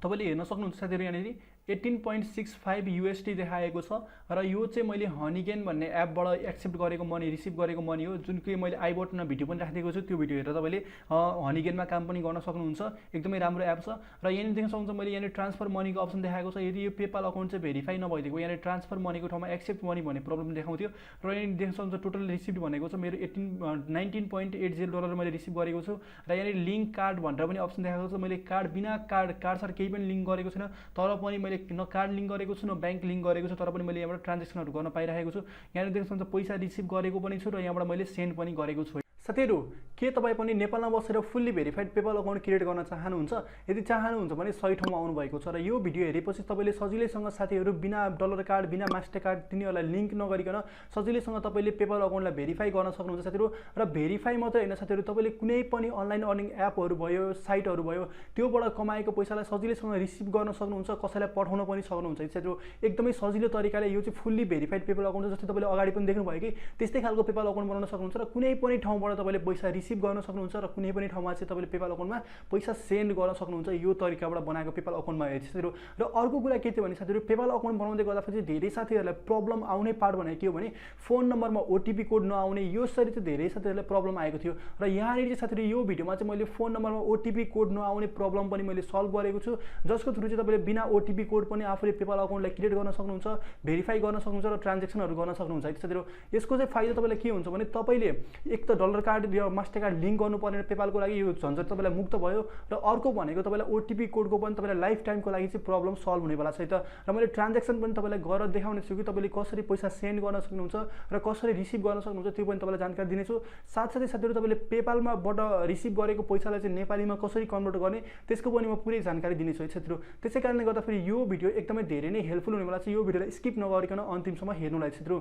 तपाईले हेर्न सक्नुहुन्छ साथीहरु यहाँनेरि 18.65 USD देखाएको छ र यो चाहिँ मैले हनीगेन भन्ने एपबाट एक्सेप्ट गरेको मनी रिसिभ गरेको मनी हो जुन कि मैले आई बटनमा भिडियो पनि राखिदिएको छु त्यो भिडियो हेरेर तपाईले हनीगेनमा काम पनि गर्न सक्नुहुन्छ एकदमै राम्रो एप छ र यहाँ देख्न सक्नुहुन्छ मैले यहाँ ट्रान्सफर मनीको अप्सन देखाएको छ यदि यो पेपाल अकाउन्ट चाहिँ भेरिफाई नभइदिएको यहाँ ट्रान्सफर मनीको ठाउँमा एक्सेप्ट मनी भन्ने प्रब्लम देखाउँथ्यो र यहाँ देख्न सक्नुहुन्छ टोटल रिसिभ भनेको छ मेरो $19.80 मैले रिसिभ गरेको छु र यहाँ लिंक कार्ड भनेर पनि अप्सन देखाएको छ मैले कार्ड बिना कार्ड सर केही पनि लिंक गरेको छैन तर पनि मैले न कार्ड लिंक गरेको छु न बैंक लिंक गरेको छु तर पनि मैले यहाँबाट ट्रान्जेक्सनहरु गर्न पाइरहेको छु यहाँ देख्न सक्नुहुन्छ पैसा रिसिभ गरेको पनि छु र यहाँबाट मैले सेन्ड पनि गरेको छु साथीहरु के तपाई पनि नेपालमा बसेर fully verified PayPal account create गर्न चाहनुहुन्छ यदि चाहनुहुन्छ भने सही ठाउँमा आउनु भएको छ र यो भिडियो हेरेपछि तपाईले सजिलैसँग साथीहरु बिना डलर कार्ड बिना मास्टर कार्ड तिनीहरुलाई लिंक नगरिकन सजिलैसँग तपाईले पेपाल अकाउन्टलाई भेरिफाई गर्न सक्नुहुन्छ साथीहरु र भेरिफाई मात्र हैन साथीहरु तपाईले कुनै पनि अनलाइन अर्निङ एपहरु भयो साइटहरु भयो त्योबाट कमाएको पैसालाई सजिलैसँग रिसिभ गर्न सक्नुहुन्छ कसैलाई पठाउन पनि सक्नुहुन्छ साथीहरु एकदमै सजिलो तरिकाले यो चाहिँ फुल्ली भेरिफाइड पेपाल अकाउन्ट जस्तै तपाईले अगाडि पनि देख्नु भयो कि त्यस्तै खालको पेपाल अकाउन्ट बनाउन सक्नुहुन्छ र कुनै पनि ठाउँबाट तपाईले पैसा रिसिभ गर्न सक्नुहुन्छ र कुनै पनि ठाउँमा चाहिँ तपाईले पेपाल अकाउन्टमा पैसा सेन्ड गर्न सक्नुहुन्छ यो तरिकाबाट बनाएको पेपाल अकाउन्टमा साथीहरु र अर्को कुरा के थियो भने साथीहरु पेपाल अकाउन्ट बनाउँदै गर्दाखेरि धेरै साथीहरुलाई प्रब्लम आउने पार्ट भनेको के हो भने फोन नम्बरमा ओटीपी कोड नआउने यो सरी चाहिँ धेरै साथीहरुलाई प्रब्लम आएको थियो र यहाँ चाहिँ साथीहरु यो भिडियोमा चाहिँ मैले फोन नम्बरमा ओटीपी कोड नआउने प्रब्लम पनि मैले सल्भ गरेको छु जसको थ्रु चाहिँ तपाईले बिना ओटीपी कोड पनि आफूले पेपाल अकाउन्टलाई क्रिएट गर्न सक्नुहुन्छ भेरिफाई गर्न सक्नुहुन्छ र ट्रान्जेक्सनहरु गर्न सक्नुहुन्छ है साथीहरु यसको चाहिँ फाइदा तपाईलाई के हुन्छ भने तपाईले एक त डलर कार्ड या मास्टर कार्ड लिंक गर्नु पर्ने पेपालको लागि यो झन्झट तपाईलाई मुक्त भयो र अर्को भनेको तपाईलाई ओटीपी कोडको पनि तपाईलाई लाइफ टाइमको लागि चाहिँ प्रब्लम सल्भ हुनेवाला छ त र मैले ट्रान्जेक्सन पनि तपाईलाई गरेर देखाउने छु कि तपाईले कसरी पैसा सेन्ड गर्न सक्नुहुन्छ र कसरी रिसिभ गर्न सक्नुहुन्छ त्यो पनि तपाईलाई जानकारी दिनेछु साथसाथै साथीहरु तपाईले पेपालमाबाट रिसिभ गरेको पैसालाई चाहिँ नेपालीमा कसरी कन्भर्ट गर्ने त्यसको पनि म पुरै जानकारी दिनेछु है साथीहरु त्यसैकारणले गर्दा फेरि यो भिडियो एकदमै धेरै नै हेल्पफुल हुनेवाला छ यो भिडियोलाई स्किप नगरिकन अन्तिमसम्म हेर्नुलाई साथीहरु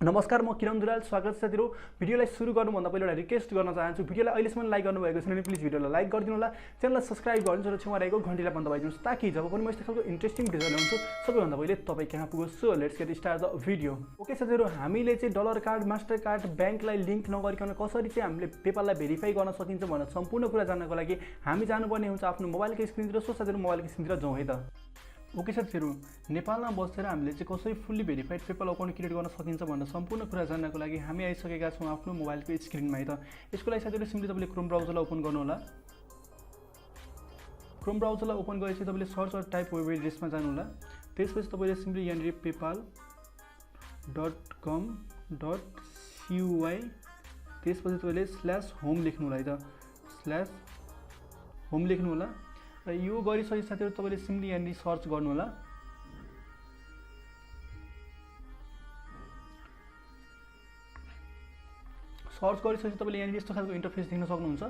नमस्कार म किरण दुराल स्वागत छ साथीहरु भिडियोलाई सुरु गर्नुभन्दा पहिले एउटा रिक्वेस्ट गर्न चाहन्छु भिडियोलाई अहिलेसम्म लाइक गर्नुभएको छैन भने प्लिज भिडियोलाई लाइक गरिदिनु होला च्यानललाई सब्स्क्राइब गर्नुस् र छेउमा रहेको घण्टीलाई पनि दबाइदिनुस् ताकि जब पनि म यस्तो खालको इन्ट्रेस्टिङ भिडियो ल्याउँछु सबैभन्दा पहिले तपाई कहाँ पुगोस् so let's get start the video okay साथीहरु हामीले चाहिँ डलर कार्ड मास्टर कार्ड बैंकलाई लिंक नगरिकन कसरी चाहिँ हामीले पेपाललाई भेरिफाई गर्न सकिन्छ भनेर सम्पूर्ण कुरा जान्नको लागि हामी जानुपर्ने हुन्छ आफ्नो मोबाइलको स्क्रिनतिर सो साथीहरु मोबाइलको स्क्रिनतिर जाउँ है त ओके साथीहरु नेपालमा बसेर हामीले चाहिँ कसरी fully verified PayPal account create गर्न सकिन्छ भनेर सम्पूर्ण कुरा जान्नको लागि हामी आइसकेका छौं आफ्नो मोबाइलको स्क्रिनमा है त यसको लागि साथीहरु सिम्पली तपाईले क्रोम ब्राउजरलाई ओपन गर्नु होला क्रोम ब्राउजरलाई ओपन गरेपछि तपाईले सर्च अर टाइप वेब एड्रेसमा जानु होला त्यसपछि तपाईले सिम्पली यहाँ paypal.com.cy त्यसपछि तपाईले /home लेख्नु होला है त /home लेख्नु होला र यो गरिसकेपछि साथीहरु तपाईले सिम्पली यहाँ सर्च गर्नु होला सर्च गरिसकेपछि तपाईले यहाँ यस्तो खालको इन्टरफेस देख्न सक्नुहुन्छ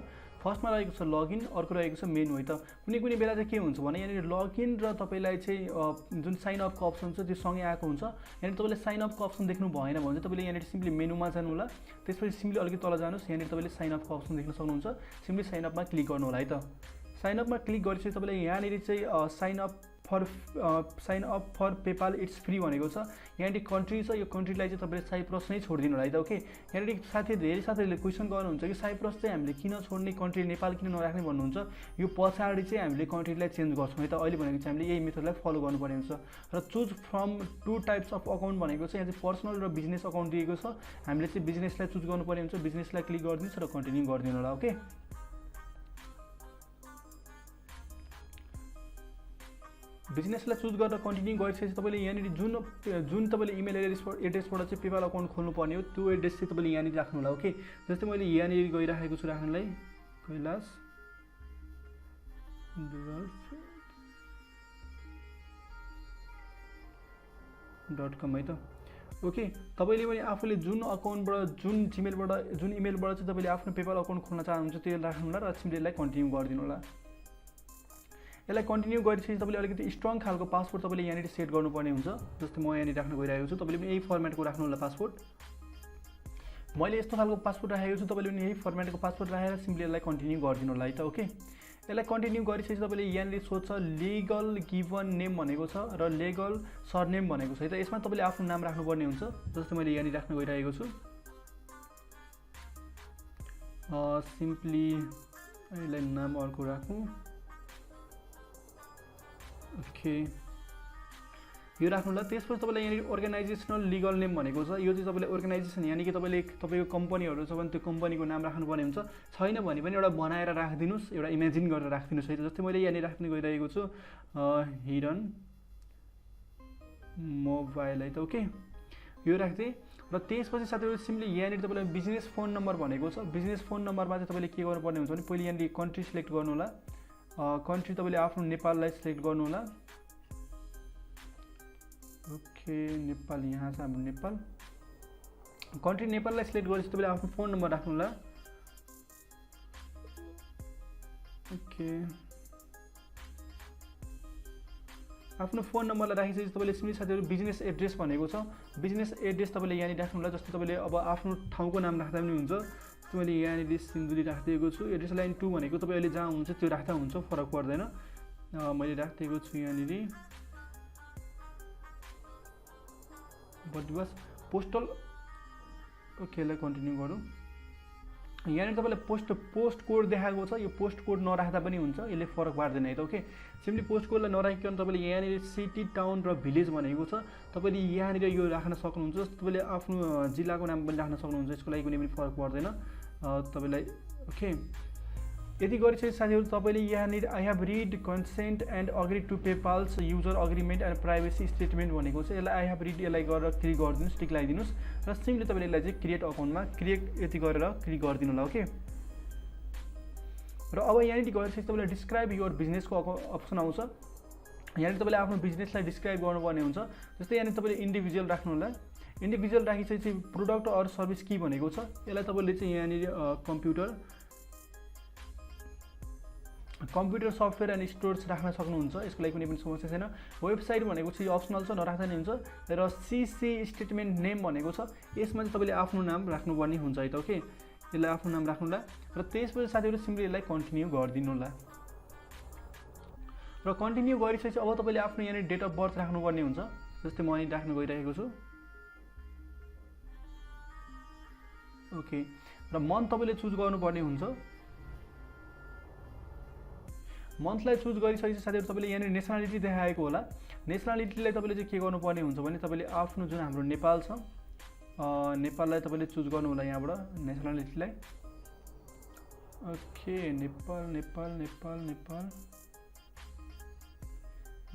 फर्स्टमा रहेको छ लगइन अर्को रहेको छ मेनु है त कुनै बेला चाहिँ के हुन्छ भने यहाँ लगइन र तपाईलाई चाहिँ जुन साइन अपको अप्सन छ त्यो सँगै आएको हुन्छ यहाँ तपाईले साइन अपको अप्सन देख्नु भएन भने चाहिँ तपाईले यहाँ सिम्पली मेनुमा जानु होला त्यसपछि सिम्पली अलिकति तल जानुस् यहाँ तपाईले साइन अपको अप्सन देख्न सक्नुहुन्छ सिम्पली साइन अपमा क्लिक गर्नु होला है त साइन अपमा क्लिक गरेपछि तपाईले यहाँ चाहिँ sign up for PayPal it's free भनेको छ यहाँ कन्ट्री छ यो कन्ट्रीलाई चाहिँ तपाईले साइप्रस नै छोड्दिनु होला है त ओके यहाँ धेरै साथीहरुले क्वेशन गर्नुहुन्छ कि साइप्रस चाहिँ हामीले किन छोड्ने कन्ट्री नेपाल किन नराख्ने भन्नुहुन्छ यो पछाडी चाहिँ हामीले कन्ट्रीलाई चेन्ज गर्छौं है त अहिले भनेको चाहिँ हामीले यही मेथडलाई फलो गर्नुपर्ने हुन्छ र choose from two types of account भनेको चाहिँ यहाँ चाहिँ पर्सनल र बिजनेस अकाउन्ट दिएको छ हामीले चाहिँ बिजनेसलाई चुज गर्नुपर्ने हुन्छ बिजनेसलाई क्लिक गरिदिनुस् र कन्टिन्यू गरिदिनु होला ओके बिजनेसलाई चुज गरेर कन्टिन्यू गरिसकेपछि तपाईले यहाँ जुन तपाईले इमेल एड्रेसबाट चाहिँ पेपाल अकाउन्ट खोल्नु पर्ने हो त्यो एड्रेस चाहिँ तपाईले यहाँ राख्नु होला ओके जस्तै मैले यहाँ गइराखेको छु राख्नलाई कैलाश.com है त ओके तपाईले पनि आफूले जुन अकाउन्टबाट जुन जीमेलबाट जुन इमेलबाट चाहिँ तपाईले आफ्नो पेपाल अकाउन्ट खोल्न चाहनुहुन्छ त्यो राख्नु होला र सिम्पलीलाई कन्टिन्यू गरिदिनु होला यसलाई कन्टिन्यू गरिसकेपछि तपाईले अलिकति स्ट्रङ खालको पासवर्ड तपाईले यहाँ सेट गर्नुपर्ने हुन्छ जस्तै म यहाँ राख्न गइरहेको छु तपाईले पनि यही फर्मेटको राख्नु होला पासवर्ड मैले यस्तो खालको पासवर्ड राखेको छु तपाईले पनि यही फर्मेटको पासवर्ड राखेर सिम्पली यसलाई कन्टिन्यू गरिदिनु होला है त ओके यसलाई कन्टिन्यू गरिसकेपछि तपाईले यहाँ सोध्छ लिगल गिवन नेम भनेको छ र लिगल सरनेम भनेको छ है त यसमा तपाईले आफ्नो नाम राख्नुपर्ने हुन्छ जस्तै मैले यहाँ राख्न गइरहेको छु सिम्पली यसलाई नाम अर्को राखौं ओके यो राख्नु होला। त्यसपछि तपाईँलाई यहाँनिर अर्गनाइजेसनल लिगल नेम भनेको छ, यो चाहिँ तपाईँले अर्गनाइजेसन यानि कि तपाईँले तपाईँको कम्पनीहरू छ भने त्यो कम्पनीको नाम राख्नुपर्ने हुन्छ। छैन भने पनि एउटा बनाएर राखिदिनुहोस्, एउटा इमेजिन गरेर राखिदिनुहोस् है। जस्तै मैले यहाँनिर राख्ने गइरहेको छु हिरन मोबाइल है त। ओके यो राख्थेँ र त्यसपछि साथीहरू सिम्पली यहाँनिर तपाईँलाई बिजनेस फोन नम्बर भनेको छ। बिजनेस फोन नम्बरमा चाहिँ तपाईँले के गर्नुपर्ने हुन्छ भने पहिले यहाँनिर कन्ट्री सिलेक्ट गर्नु होला। कन्ट्री तपाईँले आफ्नो नेपाललाई सिलेक्ट गर्नु होला। ओके नेपाल यहाँ छ हाम्रो नेपाल। कन्ट्री नेपाललाई सिलेक्ट गरेपछि तपाईँले आफ्नो फोन नम्बर राख्नु होला। ओके आफ्नो फोन नम्बरलाई राखिसकेपछि तपाईँले सिम्पली साथीहरू बिजनेस एड्रेस भनेको छ, बिजनेस एड्रेस तपाईँले यहाँनिर राख्नु होला। जस्तै तपाईँले अब आफ्नो ठाउँको नाम राख्दा पनि हुन्छ। मैले यहाँनिर सिन्धुली राखिदिएको छु। एड्रेस लाइन 2 भनेको तपाईँ अहिले जहाँ हुन्छ त्यो राख्दा हुन्छ, फरक पर्दैन। मैले राखिदिएको छु यहाँनिर बस पोस्टल। ओके यसलाई कन्टिन्यू गरौँ। यहाँनिर तपाईँलाई पोस्ट कोड देखाएको छ, यो पोस्ट कोड नराख्दा पनि हुन्छ, यसले फरक पार्दैन है त। ओके सिम्पली पोस्ट कोडलाई नराखिकन तपाईँले यहाँनिर सिटी टाउन र भिलेज भनेको छ, तपाईँले यहाँनिर यो राख्न सक्नुहुन्छ। जस्तो तपाईँले आफ्नो जिल्लाको नाम पनि राख्न सक्नुहुन्छ, यसको लागि कुनै पनि फरक पर्दैन तपाईँलाई। ओके यति गरिसकेपछि साथीहरू तपाईँले यहाँनिर I have read consent and agree to PayPal's user agreement and privacy statement भनेको छ, यसलाई आई हेभ रिड यसलाई गरेर क्लिक गरिदिनुहोस्, टिक लगाइदिनुहोस् र सिम्पली तपाईँले यसलाई चाहिँ क्रिएट अकाउन्टमा क्रिएट यति गरेर क्लिक गरिदिनु होला। ओके र अब यहाँनिर गरिसकेपछि तपाईँले डिस्क्राइब योर बिजनेसको अप्सन आउँछ। यहाँनिर तपाईँले आफ्नो बिजनेसलाई डिस्क्राइब गर्नुपर्ने हुन्छ। जस्तै यहाँनिर तपाईँले इन्डिभिजुअल राख्नु होला। इन्डिभिजुअल राखिसकेपछि प्रोडक्ट अर सर्भिस की भनेको छ, यसलाई तपाईँले चाहिँ यहाँनिर कम्प्युटर सफ्टवेयर एन्ड स्टोर्स राख्न सक्नुहुन्छ, यसको लागि कुनै पनि समस्या छैन। वेबसाइट भनेको चाहिँ अप्सनल छ, नराख्दा नि हुन्छ। र सीसी स्टेटमेन्ट नेम भनेको छ, यसमा चाहिँ तपाईँले आफ्नो नाम राख्नुपर्ने हुन्छ है त। ओके यसलाई आफ्नो नाम राख्नु होला र त्यसपछि साथीहरू सिम्पली यसलाई कन्टिन्यू गरिदिनु होला। र कन्टिन्यू गरिसकेपछि अब तपाईँले आफ्नो यहाँनिर डेट अफ बर्थ राख्नुपर्ने हुन्छ। जस्तै म यहाँनिर राख्न गइरहेको छु। ओके र मन्थ तपाईँले चुज गर्नुपर्ने हुन्छ। मन्थलाई चुज गरिसकेपछि साथीहरू तपाईँले यहाँनिर नेसनालिटी देखाएको होला। नेसनालिटीलाई तपाईँले चाहिँ के गर्नुपर्ने हुन्छ भने तपाईँले आफ्नो जुन हाम्रो नेपाल छ नेपाललाई तपाईँले चुज गर्नु होला यहाँबाट नेसनालिटीलाई। ओके नेपाल नेपाल नेपाल नेपाल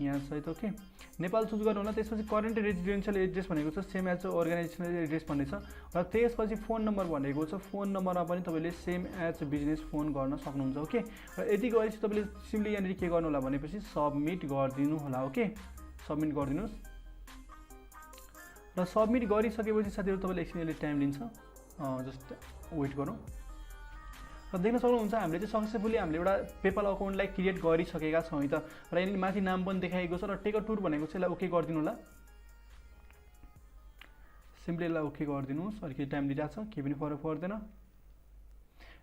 यहाँ छ है त। ओके नेपाल चुज गर्नु होला। त्यसपछि करेन्ट रेजिडेन्सियल एड्रेस भनेको छ सेम एज अर्गनाइजेसनल एड्रेस भन्ने छ र त्यसपछि फोन नम्बर भनेको छ। फोन नम्बरमा पनि तपाईँले सेम एज बिजनेस फोन गर्न सक्नुहुन्छ। ओके र यति गरेपछि तपाईँले सिम्पली यहाँनिर के गर्नु होला भनेपछि सबमिट गरिदिनु होला। ओके सबमिट गरिदिनुहोस् र सबमिट गरिसकेपछि साथीहरू तपाईँले एकछिन यसले टाइम लिन्छ, जस्ट वेट गरौँ। र देख्न सक्नुहुन्छ हामीले चाहिँ सक्सेसफुली हामीले एउटा पेपाल अकाउन्टलाई क्रिएट गरिसकेका छौँ है त। र यहाँनिर माथि नाम पनि देखाएको छ र टेक अ टुर भनेको चाहिँ यसलाई ओके गरिदिनु होला। सिम्पली यसलाई ओके गरिदिनुहोस्, अलिकति टाइम लिइरहेको छ, केही पनि फरक पर्दैन।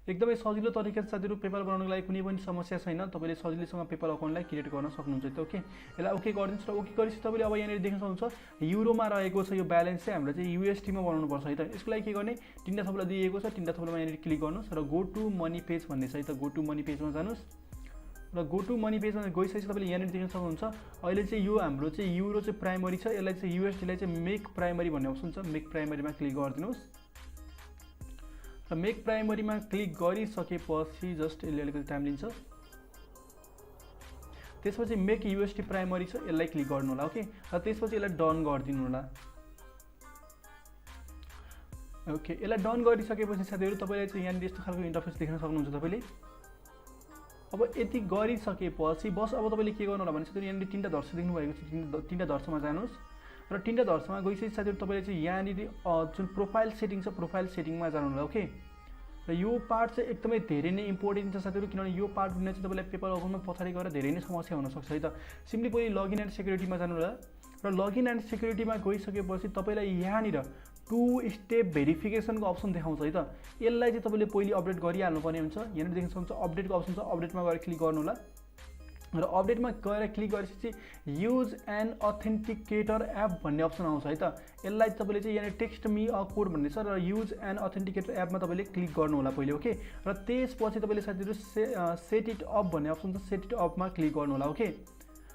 एकदमै सजिलो तरिका साथीहरू पेपाल बनाउनको लागि कुनै पनि समस्या छैन, तपाईँले सजिलैसँग पेपाल अकाउन्टलाई क्रिएट गर्न सक्नुहुन्छ त। ओके यसलाई ओके गरिदिनुहोस् र ओके गरेपछि तपाईँले अब यहाँनिर देख्न सक्नुहुन्छ युरोमा रहेको छ यो ब्यालेन्स चाहिँ हाम्रो चाहिँ युएसटीमा बनाउनुपर्छ है त। यसको लागि के गर्ने, तिनवटा थप्ला दिएको छ, तिनवटा थप्लामा यहाँनिर क्लिक गर्नुहोस् र गो टु मनी पेज भन्ने छ है त। गो टु मनी पेजमा जानुहोस् र गो टु मनी पेजमा गइसकेपछि तपाईँले यहाँनिर देख्न सक्नुहुन्छ अहिले चाहिँ यो हाम्रो चाहिँ युरो चाहिँ प्राइमरी छ, यसलाई चाहिँ युएसडीलाई चाहिँ मेक प्राइमरी भन्ने अप्सन छ, मेक प्राइमरीमा क्लिक गरिदिनुहोस् र मेक प्राइमरीमा क्लिक गरिसकेपछि जस्ट यसले अलिकति टाइम लिन्छ। त्यसपछि मेक युएसडी प्राइमरी छ, यसलाई क्लिक गर्नु होला। ओके र त्यसपछि यसलाई डन गरिदिनु होला। ओके यसलाई डन गरिसकेपछि साथीहरू तपाईँले चाहिँ यहाँनिर यस्तो खालको इन्टरफेस देख्न सक्नुहुन्छ तपाईँले। अब यति गरिसकेपछि बस अब तपाईँले के गर्नु होला भने साथीहरू यहाँनिर तिनवटा धर्स देख्नु भएको छ, तिनवटा धर्समा जानुहोस् र तिनवटा धर्समा गइसकेपछि साथीहरू तपाईँले चाहिँ यहाँनिर जुन प्रोफाइल सेटिङ छ प्रोफाइल सेटिङमा जानु होला। ओके र यो पार्ट चाहिँ एकदमै धेरै नै इम्पोर्टेन्ट छ साथीहरू, किनभने यो पार्ट बिना चाहिँ तपाईँलाई पेपर अकाउन्टमा पछाडि गएर धेरै नै समस्या हुनसक्छ है त। सिम्पली पहिले लगइन एन्ड सेक्युरिटीमा जानु होला र लगइन एन्ड सेक्युरिटीमा गइसकेपछि तपाईँलाई यहाँनिर 2 स्टेप भेरिफिकेसनको अप्सन देखाउँछ है त। यसलाई चाहिँ तपाईँले पहिले अपडेट गरिहाल्नुपर्ने हुन्छ। यहाँनिर देख्न सक्नुहुन्छ अपडेटको अप्सन छ, अपडेटमा गएर क्लिक गर्नु होला र अपडेटमा गएर क्लिक गरेपछि युज एन अथेन्टिकेटर एप भन्ने अप्सन आउँछ है त। यसलाई तपाईँले चाहिँ यहाँनिर टेक्स्ट मी अ कोड भन्ने छ र युज एन अथेन्टिकेटर एपमा तपाईँले क्लिक गर्नु होला पहिले। ओके र त्यसपछि तपाईँले साथीहरू सेट इट अप भन्ने अप्सन छ, सेट इट अपमा क्लिक गर्नु होला। ओके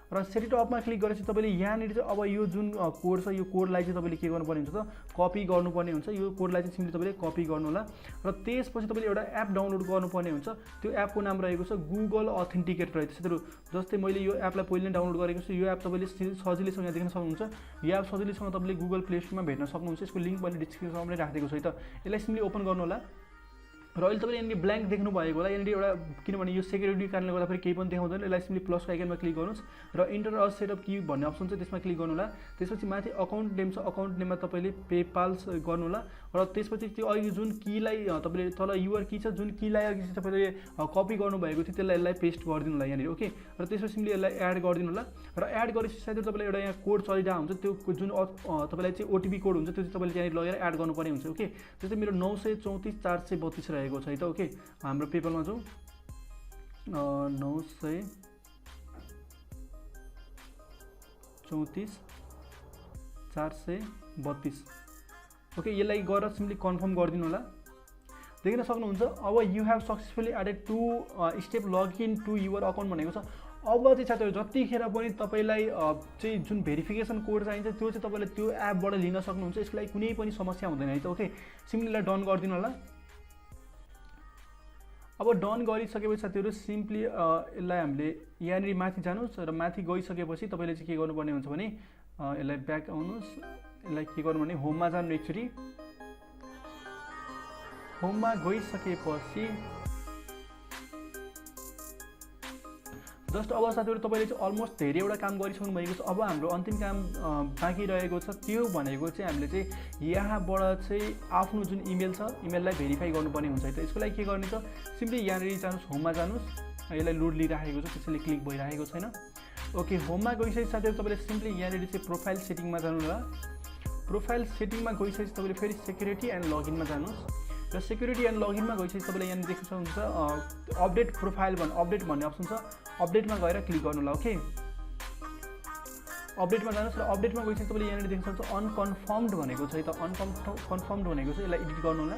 र सेट इट अपमा क्लिक गरेपछि तपाईँले यहाँनिर चाहिँ अब यो जुन कोड छ यो कोडलाई चाहिँ तपाईँले के गर्नुपर्ने हुन्छ त कपी गर्नुपर्ने हुन्छ। यो कोडलाई चाहिँ सिम्पली तपाईँले कपी गर्नु होला र त्यसपछि तपाईँले एउटा एप डाउनलोड गर्नुपर्ने हुन्छ। त्यो एपको नाम रहेको छ गुगल अथेन्टिकेटर रहेछ साथीहरू। जस्तै मैले यो एपलाई पहिले नै डाउनलोड गरेको छु। यो एप तपाईँले सजिलैसँग यहाँ देख्न सक्नुहुन्छ। यो एप सजिलैसँग तपाईँले गुगल प्ले स्टोरमा भेट्न सक्नुहुन्छ। यसको लिङ्क मैले डिस्क्रिप्सनमा पनि राखिदिएको छु है त। यसलाई सिम्पली ओपन गर्नु होला र अहिले तपाईँले यहाँनिर ब्ल्याङ्क देख्नु भएको होला। यहाँनिर एउटा किनभने यो सेक्युरिटी कारणले गर्दाखेरि केही पनि देखाउँदैन। यसलाई सिम्पली प्लसको आइकनमा क्लिक गर्नुहोस् र इन्टर अ सेटअप की भन्ने अप्सन छ त्यसमा क्लिक गर्नु होला। त्यसपछि माथि अकाउन्ट नेम छ, अकाउन्ट नेममा तपाईँले पेपाल गर्नु होला र त्यसपछि त्यो अहिले जुन कीलाई तपाईँले तल युआर की छ जुन कीलाई तपाईँले कपी गर्नुभएको थियो त्यसलाई यसलाई पेस्ट गरिदिनु होला यहाँनिर ओके। र त्यसपछि सिम्पली यसलाई एड गरिदिनु होला र एड गरेपछि साथै तपाईँलाई एउटा यहाँ कोड चलिरहेको हुन्छ। त्यो जुन तपाईँलाई चाहिँ ओटिपी कोड हुन्छ त्यो चाहिँ तपाईँले त्यहाँनिर लगेर एड गर्नुपर्ने हुन्छ ओके। जस्तै मेरो 934 432 रहेको छ है त ओके। हाम्रो पेपलमा जाउँ 934 432 ओके। यसलाई गरेर सिम्पली कन्फर्म गरिदिनु होला। देख्न सक्नुहुन्छ अब you have successfully added 2 step login to your account भनेको छ। अब चाहिँ साथीहरू जतिखेर पनि तपाईँलाई चाहिँ जुन भेरिफिकेसन कोड चाहिन्छ त्यो चाहिँ तपाईँले त्यो एपबाट लिन सक्नुहुन्छ। यसको लागि कुनै पनि समस्या हुँदैन है त ओके। सिम्पली यसलाई डन गरिदिनु होला। अब डन गरिसकेपछि साथीहरू सिम्पली यसलाई हामीले यहाँनिर माथि जानुहोस् र माथि गइसकेपछि तपाईँले चाहिँ के गर्नुपर्ने हुन्छ भने यसलाई ब्याक आउनुहोस्। यसलाई के गर्नु भने होममा जानु। एकचोटि होममा गइसकेपछि जस्ट अब साथीहरू तपाईँले चाहिँ अलमोस्ट धेरैवटा काम गरिसक्नु भएको छ। अब हाम्रो अन्तिम काम बाँकी रहेको छ। त्यो भनेको चाहिँ हामीले चाहिँ यहाँबाट चाहिँ आफ्नो जुन इमेल छ इमेललाई भेरिफाई गर्नुपर्ने हुन्छ है त। यसको लागि के गर्ने त सिम्पली यहाँनिर जानुहोस्, होममा जानुहोस्। यसलाई लोड लिइराखेको छ त्यसैले क्लिक भइरहेको छैन ओके। होममा गइसकेपछि साथीहरू तपाईँले सिम्पली यहाँनिर चाहिँ प्रोफाइल सेटिङमा जानु होला। प्रोफाइल सेटिङमा गइसकेपछि तपाईँले फेरि सेक्युरिटी एन्ड लगइनमा जानुहोस् र सेक्युरिटी एन्ड लगइनमा गइसकेपछि तपाईँले यहाँनिर देख्न सक्नुहुन्छ अपडेट प्रोफाइल अपडेट भन्ने अप्सन छ। अपडेटमा गएर क्लिक गर्नु होला ओके। अपडेटमा जानुहोस् र अपडेटमा गइसकेपछि तपाईँले यहाँनिर देख्न सक्नुहुन्छ अनकन्फर्मड भनेको छ है त। अनकन्फर्मड भनेको छ। यसलाई एडिट गर्नु होला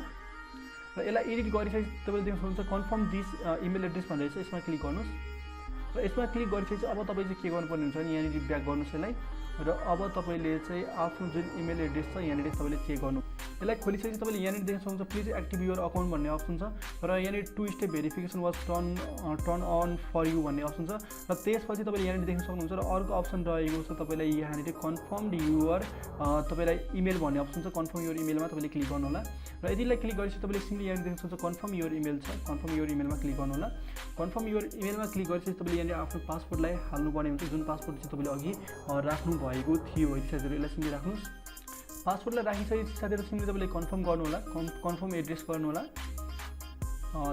र यसलाई एडिट गरिसकेपछि तपाईँले देख्न सक्नुहुन्छ कन्फर्म दिस इमेल एड्रेस भनेर छ। यसमा क्लिक गर्नुहोस् र यसमा क्लिक गरिसकेपछि अब तपाईँ चाहिँ के गर्नुपर्ने हुन्छ भने यहाँनिर ब्याक गर्नुहोस् यसलाई र अब तपाईँले चाहिँ आफ्नो जुन इमेल एड्रेस छ यहाँनिर तपाईँले चेक गर्नु। यसलाई खोलिसकेपछि तपाईँले यहाँनिर देख्न सक्नुहुन्छ प्लिज एक्टिभ युर अकाउन्ट भन्ने अप्सन छ र यहाँनिर 2 step verification was turn on for you भन्ने अप्सन छ र त्यसपछि तपाईँले यहाँनिर देख्न सक्नुहुन्छ र अर्को अप्सन रहेको छ तपाईँलाई यहाँनिर कन्फर्मड युर तपाईँलाई इमेल भन्ने अप्सन छ। कन्फर्म युर इमेलमा तपाईँले क्लिक गर्नु होला र यतिलाई क्लिक गरेपछि तपाईँले सिम्पली यहाँनिर देख्न सक्नुहुन्छ कन्फर्म युर इमेल छ। कन्फर्म युर इमेलमा क्लिक गर्नु होला। कन्फर्म युर इमेलमा क्लिक गरेपछि तपाईँले यहाँनिर आफ्नो पासपोर्टलाई हाल्नुपर्ने हुन्छ। जुन पासपोर्ट चाहिँ तपाईँले अघि राख्नु भएको थियो है साथीहरू। यसलाई सिम्पली राख्नुहोस्। पासपोर्टलाई राखिसकेपछि साथीहरू सिम्पली तपाईँले कन्फर्म गर्नु होला। कन्फर्म एड्रेस गर्नु होला।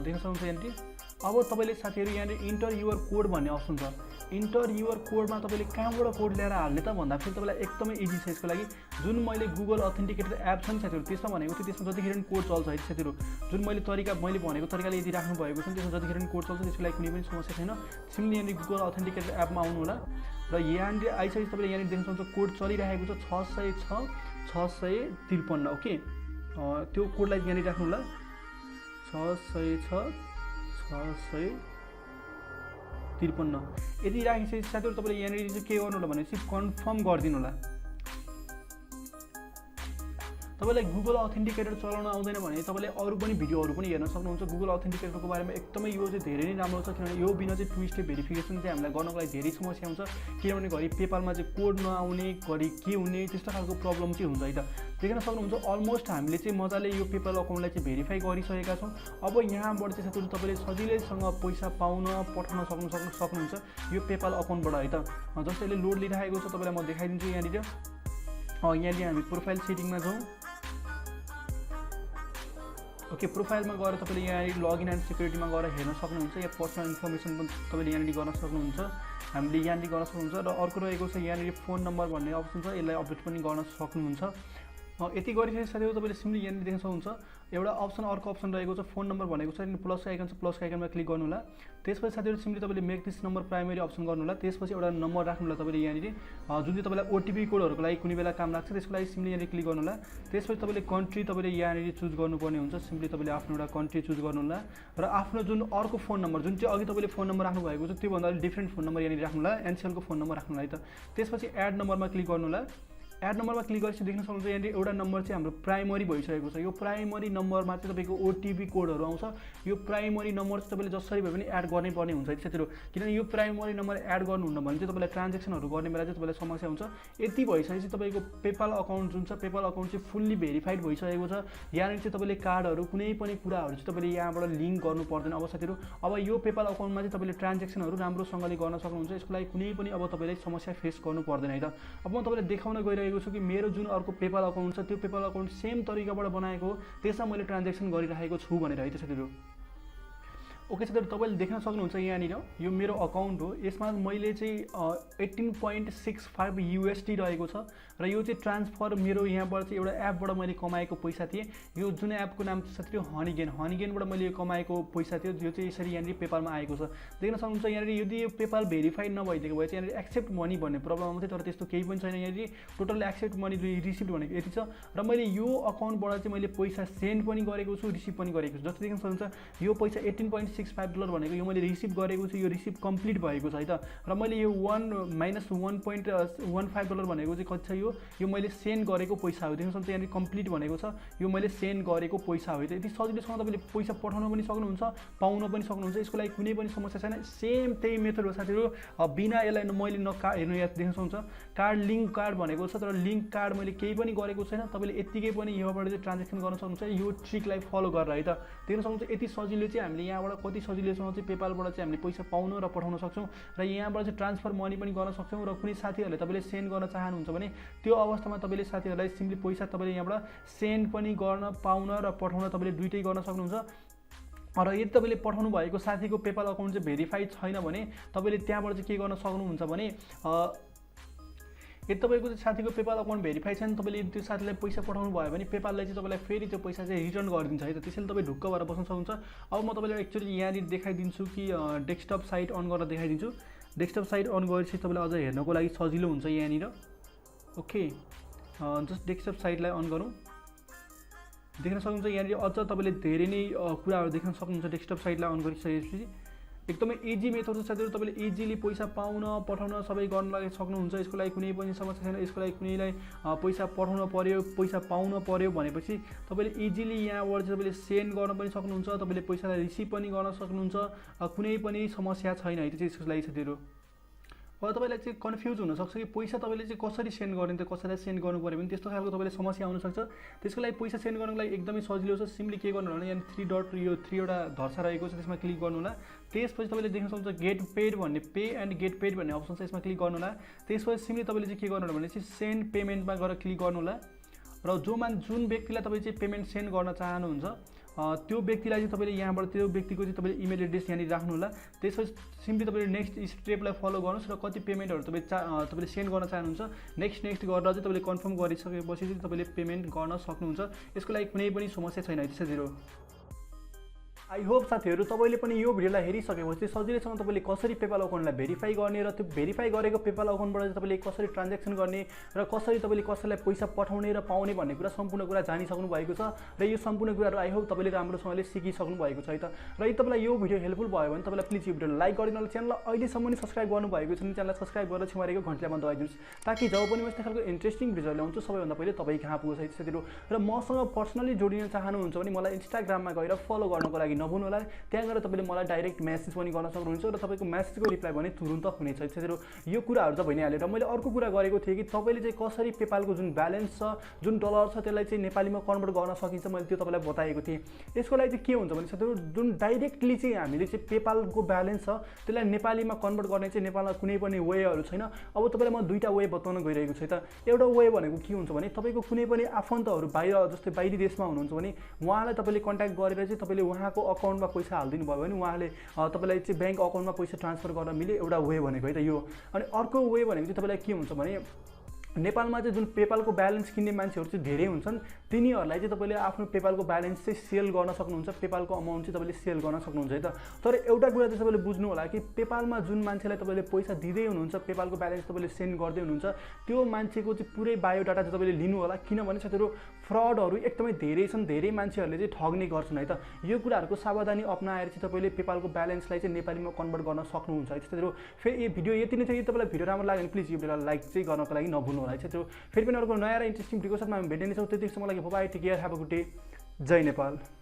देख्न सक्नुहुन्छ यहाँनिर। अब तपाईँले साथीहरू यहाँनिर इन्टर युर कोड भन्ने अप्सन छ। इन्टर युर कोडमा तपाईँले कहाँबाट कोड ल्याएर हाल्ने त भन्दाखेरि तपाईँलाई एकदमै इजी छ। यसको लागि जुन मैले गुगल अथेन्टिकेटर एप छ नि साथीहरू त्यसमा भनेको थियो त्यसमा जतिखेर पनि कोड चल्छ है साथीहरू। जुन मैले भनेको तरिकाले यदि राख्नु भएको छ त्यसमा जतिखेर पनि कोड चल्छ त्यसको लागि कुनै पनि समस्या छैन। सिम्पली यहाँनिर गुगल अथेन्टिकेटर एपमा आउनु होला र यहाँनिर आइसकेपछि तपाईँले यहाँनिर देख्न सक्नुहुन्छ कोड चलिरहेको छ 606 653 ओके। त्यो कोडलाई यहाँनिर राख्नु होला 606 653। यदि राखिसकेपछि साथीहरू तपाईँले यहाँनिर चाहिँ के गर्नु होला भनेपछि कन्फर्म गरिदिनु होला। तपाईँलाई गुगल अथेन्टिकेटर चलाउन आउँदैन भने तपाईँले अरू पनि भिडियोहरू पनि हेर्न सक्नुहुन्छ। गुगल अथेन्टिकेटरको बारेमा एकदमै यो चाहिँ धेरै नै राम्रो छ किनभने यो बिना चाहिँ 2 स्टेप भेरिफिकेसन चाहिँ हामीलाई गर्नको लागि धेरै समस्या हुन्छ। किनभने घरि पेपालमा चाहिँ कोड नआउने घरि के हुने त्यस्तो खालको प्रब्लम चाहिँ हुन्छ है त। देख्न सक्नुहुन्छ अलमोस्ट हामीले चाहिँ मजाले यो पेपाल अकाउन्टलाई चाहिँ भेरिफाई गरिसकेका छौँ। अब यहाँबाट चाहिँ साथीहरू तपाईँले सजिलैसँग पैसा पठाउन सक्नुहुन्छ यो पेपाल अकाउन्टबाट है त। जस्तै यसले लोड लिइरहेको छ तपाईँलाई म देखाइदिन्छु। यहाँनिर हामी प्रोफाइल सेटिङमा जाउँ ओके। प्रोफाइलमा गएर तपाईँले यहाँनिर लगइन एन्ड सेक्युरिटीमा गएर हेर्न सक्नुहुन्छ। यहाँ पर्सनल इन्फर्मेसन पनि तपाईँले यहाँनिर गर्न सक्नुहुन्छ। हामीले यहाँनिर गर्न सक्नुहुन्छ र अर्को रहेको छ यहाँनिर फोन नम्बर भन्ने अप्सन छ। यसलाई अपडेट पनि गर्न सक्नुहुन्छ। यति गरिसकेपछि साथीहरू तपाईँले सिम्पली यहाँनिर देख्न सक्नुहुन्छ एउटा अप्सन अर्को अप्सन रहेको छ फोन नम्बर भनेको छ, प्लसको आइकन छ, प्लसको आइकनमा क्लिक गर्नु होला। त्यसपछि साथीहरु सिम्पली तपाईले make this number primary option गर्नु होला। त्यसपछि एउटा नम्बर राख्नु होला तपाईले यहाँनिर, जुन चाहिँ तपाईलाई ओटीपी कोडहरुको लागि कुनै बेला काम लाग्छ, त्यसको लागि सिम्पली यहाँनिर क्लिक गर्नु होला। त्यसपछि तपाईले कन्ट्री तपाईले यहाँनिर चुज गर्नुपर्ने हुन्छ, सिम्पली तपाईले आफ्नो एउटा कन्ट्री चुज गर्नु होला र आफ्नो जुन अर्को फोन नम्बर जुन चाहिँ अघि तपाईले फोन नम्बर राख्नु भएको छ त्यो भन्दा डिफरेन्ट फोन नम्बर यहाँनिर राख्नु होला, एनसीएल को फोन नम्बर राख्नु होला है त। त्यसपछि एड नम्बरमा क्लिक गर्नु होला। एड नम्बरमा क्लिक गरेपछि देख्न सक्नुहुन्छ यहाँनिर एउटा नम्बर चाहिँ हाम्रो प्राइमरी भइसकेको छ। यो प्राइमरी नम्बरमा चाहिँ तपाईको ओटीपी कोडहरु आउँछ। यो प्राइमरी नम्बर चाहिँ तपाईले जसरी भए पनि एड गर्नै पर्ने हुन्छ है साथीहरु, किनभने यो प्राइमरी नम्बर एड गर्नुहुन्न भने चाहिँ तपाईलाई ट्रान्ज्याक्सनहरु गर्ने बेला चाहिँ तपाईलाई समस्या हुन्छ। यति भइसकेपछि तपाईको पेपाल अकाउन्ट जुन छ, पेपाल अकाउन्ट चाहिँ फुल्ली भेरिफाइड भइसकेको छ। यहाँनिर चाहिँ तपाईले कार्डहरु कुनै पनि कुराहरु चाहिँ तपाईले यहाँबाट लिंक गर्नु पर्दैन अब साथीहरु। अब यो पेपाल अकाउन्टमा चाहिँ तपाईले ट्रान्ज्याक्सनहरु राम्रोसँगले गर्न सक्नुहुन्छ। यसको लागि कुनै पनि अब तपाईले समस्या फेस गर्नु पर्दैन है त। अब म तपाईलाई देखाउन गइरहेको छु कि मेरो जुन अर्को पेपाल अकाउन्ट छ त्यो पेपाल अकाउन्ट सेम तरिकाबाट बनाएको हो, त्यसमा मैले ट्रान्ज्याक्सन गरिरहेको छु भनेर है त साथीहरु। ओके साथीहरु, तपाईले देख्न सक्नुहुन्छ यहाँनिर यो मेरो अकाउन्ट हो। यसमा मैले चाहिँ 18.65 USD रहेको छ र यो चाहिँ ट्रान्सफर मेरो यहाँबाट चाहिँ एउटा एपबाट मैले कमाएको पैसा थिए। यो जुन एपको नाम छ साथीहरु हनीगेन, हनीगेनबाट मैले कमाएको पैसा थियो, यो चाहिँ यसरी यहाँनिर पेपालमा आएको छ। देख्न सक्नुहुन्छ यहाँनिर यदि यो पेपाल भेरिफाइड नभइदिएको भए चाहिँ यहाँनिर एक्सेप्ट मनी भन्ने प्रब्लम आउँथ्यो, तर त्यस्तो केही पनि छैन। यहाँनिर टोटल एक्सेप्ट मनी रिसिभ भनेको यति छ र मैले यो अकाउन्टबाट चाहिँ मैले पैसा सेन्ड पनि गरेको छु, रिसिभ पनि गरेको छु। जस्तो देख्न सक्नुहुन्छ यो पैसा $18.65 भनेको यो मैले रिसिभ गरेको छु, यो रिसिभ कम्प्लिट भएको छ है त। र मैले यो $1-1.15 भनेको चाहिँ कति छ, यो मैले सेन्ड गरेको पैसा हो। देख्न सक्नुहुन्छ यहाँनिर कम्प्लिट भनेको छ, यो मैले सेन्ड गरेको पैसा हो। यति सजिलोसँग तपाईले पैसा पठाउन पनि सक्नुहुन्छ, पाउन पनि सक्नुहुन्छ। यसको लागि कुनै पनि समस्या छैन। सेम त्यही मेथड हो साथीहरु। बिना यसलाई मैले हेर्नु यहाँ देख्न सक्नुहुन्छ कार्ड लिंक कार्ड भनेको छ, तर लिंक कार्ड मैले केही पनि गरेको छैन। तपाईले यतिकै पनि यहाँबाट चाहिँ ट्रान्ज्याक्सन गर्न सक्नुहुन्छ यो ट्रिकलाई फलो गरेर है त। देख्न सक्नुहुन्छ यति सजिलो चाहिँ हामीले यहाँबाट कति सजिलोसँग चाहिँ पेपालबाट चाहिँ हामीले पैसा पाउन र पठाउन सक्छौं र यहाँबाट चाहिँ ट्रान्सफर मनी पनि गर्न सक्छौं। र कुनै साथीहरुले तपाईले सेन्ड गर्न चाहनुहुन्छ भने त्यो अवस्थामा तपाईले साथीहरुलाई सिम्पली पैसा तपाईले यहाँबाट सेन्ड पनि गर्न, पाउन र पठाउन तपाईले दुईटै गर्न सक्नुहुन्छ। र यदि तपाईले पठाउनु भएको साथीको पेपाल अकाउन्ट चाहिँ भेरिफाइड छैन भने तपाईले त्यहाँबाट चाहिँ के गर्न सक्नुहुन्छ भने यदि तपाईको चाहिँ साथीको पेपाल अकाउन्ट भेरिफाइड छैन, तपाईले त्यो साथीलाई पैसा पठाउनु भयो भने पेपालले चाहिँ तपाईलाई फेरि त्यो पैसा चाहिँ रिटर्न गरिदिन्छ है त। त्यसैले तपाई ढुक्क भएर बस्न सक्नुहुन्छ। अब म तपाईलाई एक्चुअली यहाँनिर देखाइदिन्छु कि डेस्कटप साइट अन गरेर देखाइदिन्छु। डेस्कटप साइट अन गरेपछि तपाईलाई अझ हेर्नको लागि सजिलो हुन्छ यहाँनिर। ओके, जस्ट डेस्कटप साइटलाई अन गरौँ। देख्न सक्नुहुन्छ यहाँनिर अझ तपाईले धेरै नै कुराहरु देख्न सक्नुहुन्छ। डेस्कटप साइटलाई अन गरिसकेपछि एकदमै इजी मेथड छ साथीहरु। तपाईले इजिली पैसा पाउन, पठाउन सबै गर्न लागि सक्नुहुन्छ। यसको लागि कुनै पनि समस्या छैन। यसको लागि कुनैलाई पैसा पठाउन पर्यो, पैसा पाउन पर्यो भनेपछि तपाईले इजिली यहाँबाट चाहिँ तपाईले सेन्ड गर्न पनि सक्नुहुन्छ, तपाईले पैसालाई रिसिभ पनि गर्न सक्नुहुन्छ। कुनै पनि समस्या छैन है त यसको लागि साथीहरु। अब तपाईलाई चाहिँ कन्फ्युज हुन सक्छ कि पैसा तपाईले चाहिँ कसरी सेन्ड गर्ने त, कसैलाई सेन्ड गर्नु पर्यो भने त्यस्तो खालको तपाईले समस्या आउन सक्छ। त्यसको लागि पैसा सेन्ड गर्नको लागि एकदमै सजिलो छ। सिम्पली के गर्नु होला यहाँ 3 डट यो 3 वटा धर्सा रहेको छ, त्यसमा क्लिक गर्नु होला। त्यसपछि तपाईले देख्न सक्नुहुन्छ गेट पेड भन्ने पे एन्ड गेट पेड भन्ने अप्सन छ, यसमा क्लिक गर्नु होला। त्यसपछि सिम्पली तपाईले चाहिँ के गर्नु होला भने चाहिँ सेन्ड पेमेन्टमा गएर क्लिक गर्नु होला र जुन व्यक्तिलाई तपाईले चाहिँ पेमेन्ट सेन्ड गर्न चाहनुहुन्छ त्यो व्यक्तिलाई चाहिँ तपाईले यहाँबाट त्यो व्यक्तिको चाहिँ तपाईले इमेल एड्रेस यहाँनिर राख्नु होला। त्यसपछि सिम्पली तपाईले नेक्स्ट स्टेपलाई फलो गर्नुस् र कति पेमेन्टहरु तपाईले सेन्ड गर्न चाहनुहुन्छ नेक्स्ट गरेर चाहिँ तपाईले कन्फर्म गरिसकेपछि चाहिँ तपाईले पेमेन्ट गर्न सक्नुहुन्छ। यसको लागि कुनै पनि समस्या छैन है साथीहरु। आई होप साथीहरु तपाईले पनि यो भिडियोलाई हेरिसकेपछि सजिलैसँग तपाईले कसरी पेपाल अकाउन्टलाई भेरिफाई गर्ने र त्यो भेरिफाई गरेको पेपाल अकाउन्टबाट तपाईले कसरी ट्रान्ज्याक्सन गर्ने र कसरी तपाईले कसैलाई पैसा पठाउने र पाउने भन्ने कुरा सम्पूर्ण कुरा जानिसक्नु भएको छ र यो सम्पूर्ण कुराहरु आई होप तपाईले राम्रोसँगले सिकिसक्नु भएको छ है त। र यदि तपाईलाई यो भिडियो हेल्पफुल भयो भने तपाईलाई प्लिज यो भिडियोलाई लाइक गरिदिनु होला। च्यानललाई अहिलेसम्म नि सब्स्क्राइब गर्नु भएको छ भने च्यानललाई सब्स्क्राइब गरेर छेउमा रहेको घण्टीलाई दबाइदिनुस् ताकि जब पनि म यस्तो खालको इन्ट्रेस्टिङ भिडियो ल्याउँछु सबैभन्दा पहिले तपाई कहाँ पुग्छ है साथीहरु। र मसँग पर्सनली जोडिन चाहनुहुन्छ भने मलाई इन्स्टाग्राममा गएर फलो गर्नको लागि नभुल्नु होला। त्यहाँ गएर तपाईले मलाई डाइरेक्ट मेसेज पनि गर्न सक्नुहुन्छ र तपाईको मेसेजको रिप्लाई पनि तुरुन्त हुनेछ साथीहरु। यो कुराहरु त भइ नै हाल्यो। र मैले अर्को कुरा गरेको थिए कि तपाईले चाहिँ कसरी पेपालको जुन ब्यालेन्स छ, जुन डलर छ त्यसलाई चाहिँ नेपालीमा कन्भर्ट गर्न सकिन्छ, मैले त्यो तपाईलाई बताएको थिए। यसको लागि चाहिँ के हुन्छ भने साथीहरु जुन डाइरेक्टली चाहिँ हामीले चाहिँ पेपालको ब्यालेन्स छ त्यसलाई नेपालीमा कन्भर्ट गर्ने चाहिँ नेपालमा कुनै पनि वेहरु छैन। अब तपाईलाई म दुईटा वे बताउन गइरहेको छु त। एउटा वे भनेको के हुन्छ भने तपाईको कुनै पनि आफन्तहरु बाहिर जस्तै बाहिरी देशमा हुनुहुन्छ भने उहाँलाई तपाईले कन्ट्याक्ट गरेर चाहिँ तपाईले उहाँको अकाउन्टमा पैसा हाल्दिनु भयो भने उहाँले तपाईलाई चाहिँ बैंक अकाउन्टमा पैसा ट्रान्सफर गर्न मिले एउटा वे भनेको है त यो। अनि अर्को वे भनेको चाहिँ तपाईलाई के हुन्छ भने नेपालमा चाहिँ जुन पेपालको ब्यालेन्स किन्ने मान्छेहरू चाहिँ धेरै हुन्छन्, तिनीहरूलाई चाहिँ तपाईँले आफ्नो पेपालको ब्यालेन्स चाहिँ सेल गर्न सक्नुहुन्छ, पेपालको अमाउन्ट चाहिँ तपाईँले सेल गर्न सक्नुहुन्छ है त। तर एउटा कुरा चाहिँ तपाईँले बुझ्नु होला कि पेपालमा जुन मान्छेलाई तपाईँले पैसा दिँदै हुनुहुन्छ, पेपालको ब्यालेन्स तपाईँले सेन्ड गर्दै हुनुहुन्छ, त्यो मान्छेको चाहिँ पुरै बायोडाटा चाहिँ तपाईँले लिनु होला, किनभने साथीहरू फ्रडहरू एकदमै धेरै छन्, धेरै मान्छेहरूले चाहिँ ठग्ने गर्छन् है त। यो कुराहरूको सावधानी अपनाएर चाहिँ तपाईँले पेपालको ब्यालेन्सलाई चाहिँ नेपालीमा कन्भर्ट गर्न सक्नुहुन्छ है साथीहरू। फेरि यो भिडियो यति नै थियो। यदि तपाईँलाई भिडियो राम्रो लाग्यो भने प्लिज यो भिडियोलाई लाइक चाहिँ गर्नको लागि नभुल्नु होला है साथीहरू। फेरि पनि अर्को नयाँ र इन्ट्रेस्टिङ भिडियोको साथमा हामी भेट्ने छौँ। त्यतिसम्मको लागि bye, take care, have a good day. जय नेपाल।